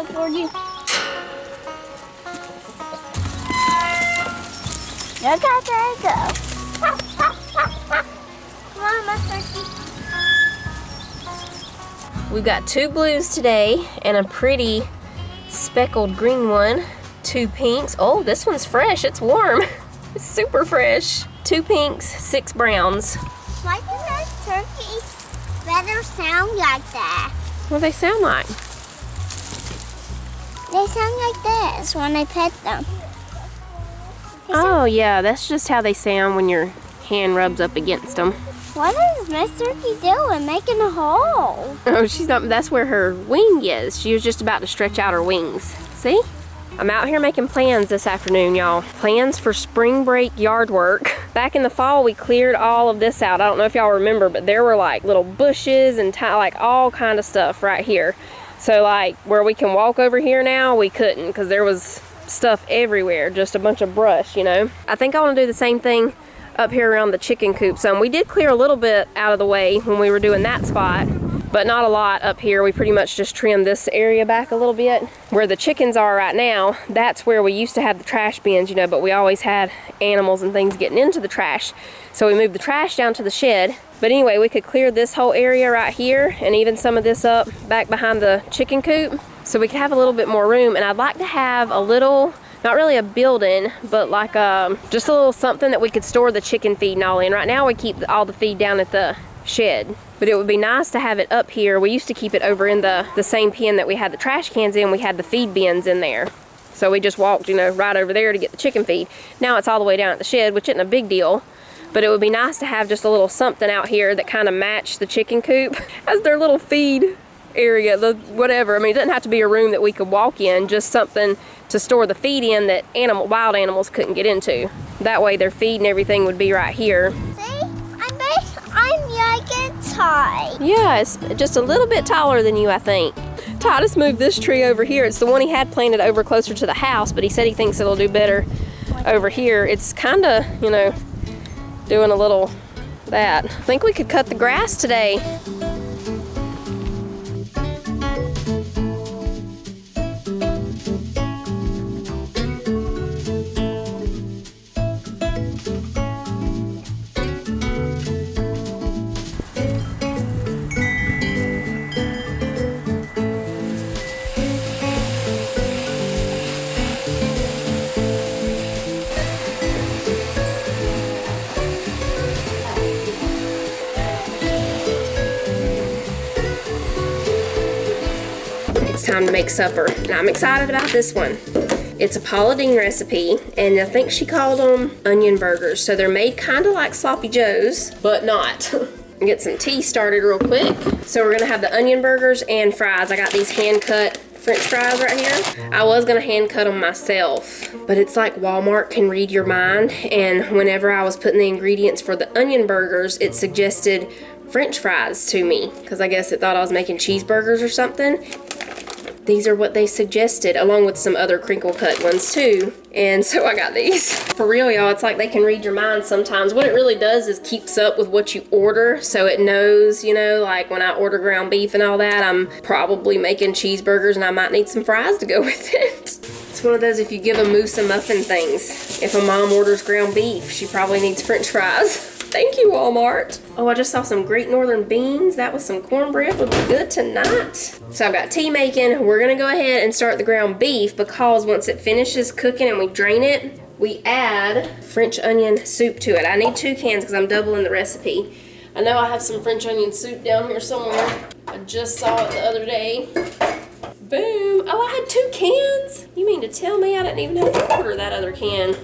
go for you. Okay, there you go. Come on, my turkey. We've got 2 blues today and a pretty speckled green one. 2 pinks. Oh, this one's fresh. It's warm. It's super fresh. 2 pinks, 6 browns. Why do those turkeys better sound like that? What do they sound like? They sound like this when I pet them. Oh yeah, that's just how they sound when your hand rubs up against them. What is Miss Turkey doing? Making a hole. Oh, she's not, that's where her wing is. She was just about to stretch out her wings. See? I'm out here making plans this afternoon, y'all. Plans for spring break yard work. Back in the fall, we cleared all of this out. I don't know if y'all remember, but there were like little bushes and like all kind of stuff right here. So like where we can walk over here now, we couldn't because there was stuff everywhere, just a bunch of brush, you know. I think I want to do the same thing up here around the chicken coop some. We did clear a little bit out of the way when we were doing that spot, but not a lot up here. We pretty much just trimmed this area back a little bit. Where the chickens are right now, that's where we used to have the trash bins, you know, but we always had animals and things getting into the trash. So we moved the trash down to the shed. But anyway, we could clear this whole area right here and even some of this up back behind the chicken coop so we could have a little bit more room. And I'd like to have a little, not really a building, but like just a little something that we could store the chicken feed and all in. Right now we keep all the feed down at the shed, but it would be nice to have it up here. We used to keep it over in the same pen that we had the trash cans in. We had the feed bins in there, so we just walked, you know, right over there to get the chicken feed. Now it's all the way down at the shed, which isn't a big deal, but it would be nice to have just a little something out here that kind of matched the chicken coop as their little feed area, the whatever. I mean, it doesn't have to be a room that we could walk in, just something to store the feed in that wild animals couldn't get into. That way their feed and everything would be right here. I'm like it's high. Yeah, it's just a little bit taller than you, I think. Titus moved this tree over here. It's the one he had planted over closer to the house, but he said he thinks it'll do better over here. It's kind of, you know, doing a little that. I think we could cut the grass today. Time to make supper, and I'm excited about this one. It's a Paula Deen recipe, and I think she called them onion burgers. So they're made kind of like sloppy joes, but not. Get some tea started real quick. So we're gonna have the onion burgers and fries. I got these hand cut French fries right here. I was gonna hand cut them myself, but it's like Walmart can read your mind, and whenever I was putting the ingredients for the onion burgers, it suggested French fries to me, because I guess it thought I was making cheeseburgers or something. These are what they suggested, along with some other crinkle cut ones too. And so I got these. For real, y'all, it's like they can read your mind sometimes. What it really does is keeps up with what you order. So it knows, you know, like when I order ground beef and all that, I'm probably making cheeseburgers and I might need some fries to go with it. It's one of those if you give a moose a muffin things. If a mom orders ground beef, she probably needs French fries. Thank you, Walmart. Oh, I just saw some Great Northern beans. That was some cornbread. Would be good tonight. So I've got tea making. We're gonna go ahead and start the ground beef because once it finishes cooking and we drain it, we add French onion soup to it. I need 2 cans because I'm doubling the recipe. I know I have some French onion soup down here somewhere. I just saw it the other day. Boom. Oh, I had 2 cans? You mean to tell me I didn't even have to order that other can?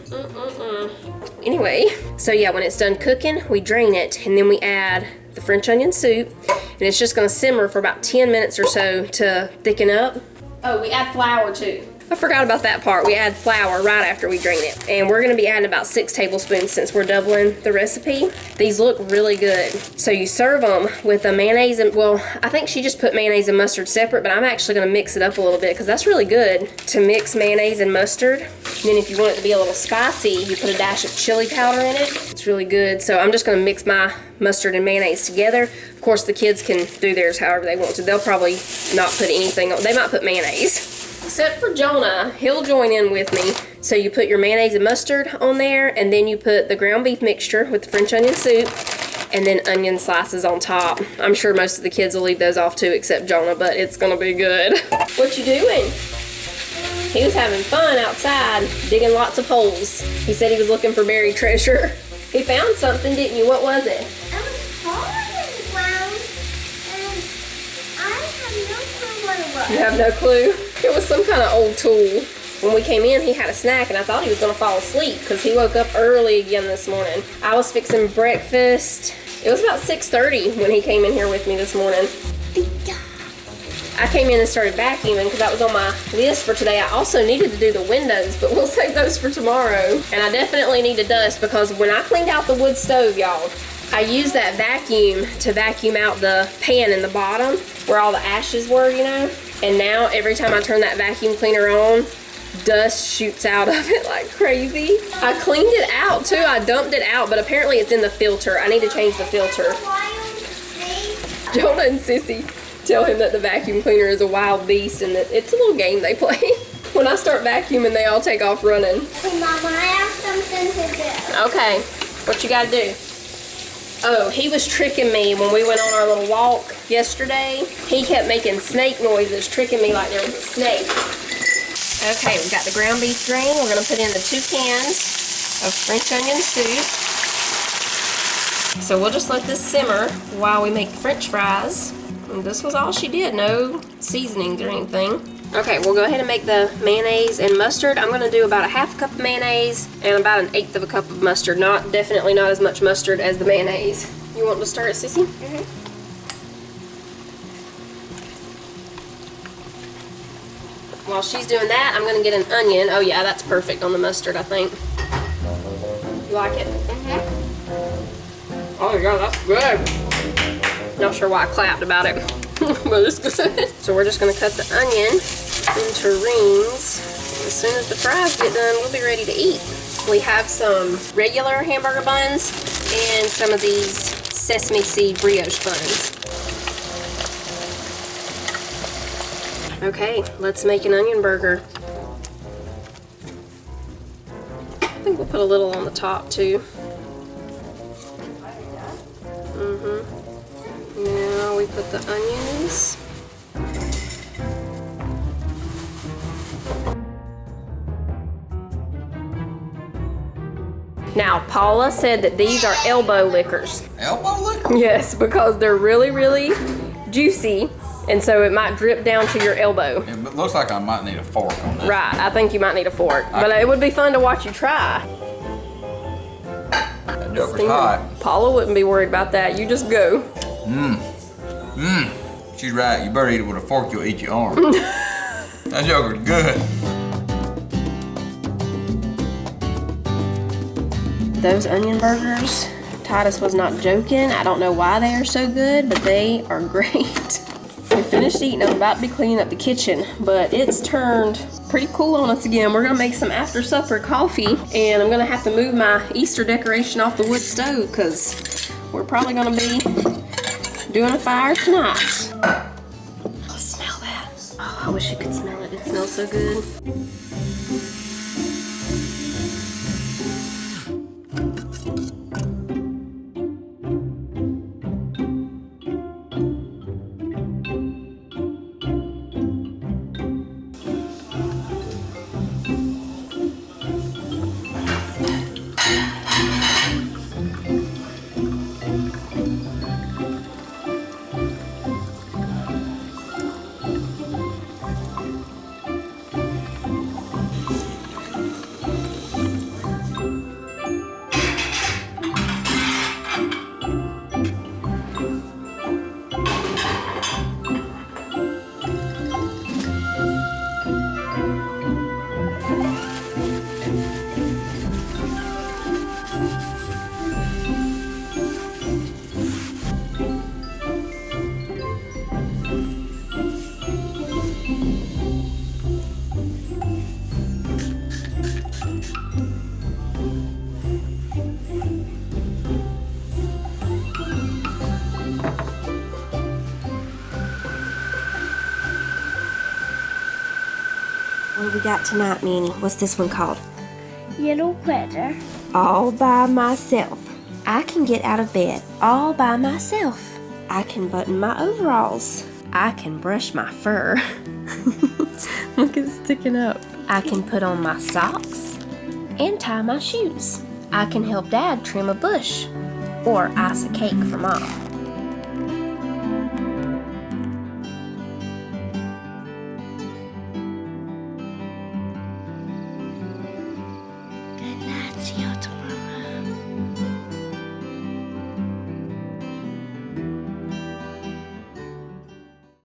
Anyway, so yeah, when it's done cooking, we drain it and then we add the French onion soup, and it's just gonna simmer for about 10 minutes or so to thicken up. Oh, we add flour too. I forgot about that part. We add flour right after we drain it. And we're gonna be adding about 6 tablespoons since we're doubling the recipe. These look really good. So you serve them with a mayonnaise and, well, I think she just put mayonnaise and mustard separate, but I'm actually gonna mix it up a little bit because that's really good to mix mayonnaise and mustard. And then if you want it to be a little spicy, you put a dash of chili powder in it. It's really good. So I'm just gonna mix my mustard and mayonnaise together. Of course, the kids can do theirs however they want to. They'll probably not put anything on. They might put mayonnaise. except for Jonah. He'll join in with me. So you put your mayonnaise and mustard on there, and then you put the ground beef mixture with the French onion soup, and then onion slices on top. I'm sure most of the kids will leave those off too, except Jonah, but it's gonna be good. What you doing? He was having fun outside, digging lots of holes. He said he was looking for buried treasure. He found something, didn't you? What was it? It was falling in the ground, and I have no clue what it was. You have no clue? It was some kind of old tool. When we came in, he had a snack, and I thought he was gonna fall asleep because he woke up early again this morning. I was fixing breakfast. It was about 6:30 when he came in here with me this morning. I came in and started vacuuming because that was on my list for today. I also needed to do the windows, but we'll save those for tomorrow. And I definitely need to dust because when I cleaned out the wood stove, y'all, I used that vacuum to vacuum out the pan in the bottom where all the ashes were, you know? And now every time I turn that vacuum cleaner on, dust shoots out of it like crazy. I cleaned it out too. I dumped it out, but apparently it's in the filter. I need to change the filter. Jonah and Sissy tell him that the vacuum cleaner is a wild beast and that it's a little game they play. When I start vacuuming, they all take off running. Hey, Mama, I have something to do. Okay, what you gotta do? Oh, he was tricking me when we went on our little walk yesterday. He kept making snake noises, tricking me like there was a snake. Okay, we've got the ground beef drained. We're gonna put in the 2 cans of French onion soup. So we'll just let this simmer while we make French fries. And this was all she did, no seasonings or anything. Okay, we'll go ahead and make the mayonnaise and mustard. I'm gonna do about a 1/2 cup of mayonnaise and about 1/8 of a cup of mustard. Definitely not as much mustard as the mayonnaise. You want to stir it, Sissy? Mm-hmm. While she's doing that, I'm gonna get an onion. Oh yeah, that's perfect on the mustard, I think. You like it? Mm-hmm. Oh yeah, that's good. Not sure why I clapped about it, but it's good. So we're just gonna cut the onion into rings. As soon as the fries get done, we'll be ready to eat. We have some regular hamburger buns and some of these sesame seed brioche buns. Okay, let's make an onion burger. I think we'll put a little on the top too. Now we put the onions. Now, Paula said that these are elbow lickers. Elbow liquor? Yes, because they're really, really juicy, and so it might drip down to your elbow. It looks like I might need a fork on this. Right, I think you might need a fork, but it would be fun to watch you try. That joker's hot. Paula wouldn't be worried about that. You just go. She's right. You better eat it with a fork, you'll eat your arm. That joker's good. Those onion burgers, Titus was not joking. I don't know why they are so good, but they are great. We finished eating. I'm about to be cleaning up the kitchen, but it's turned pretty cool on us again. We're gonna make some after supper coffee, and I'm gonna have to move my Easter decoration off the wood stove because we're probably gonna be doing a fire tonight. Oh, smell that. Oh, I wish you could smell it. It smells so good. we got tonight, Minnie? What's this one called? Little critter. All by myself. I can get out of bed all by myself. I can button my overalls. I can brush my fur. Look, it's sticking up. I can put on my socks and tie my shoes. I can help Dad trim a bush or ice a cake for Mom.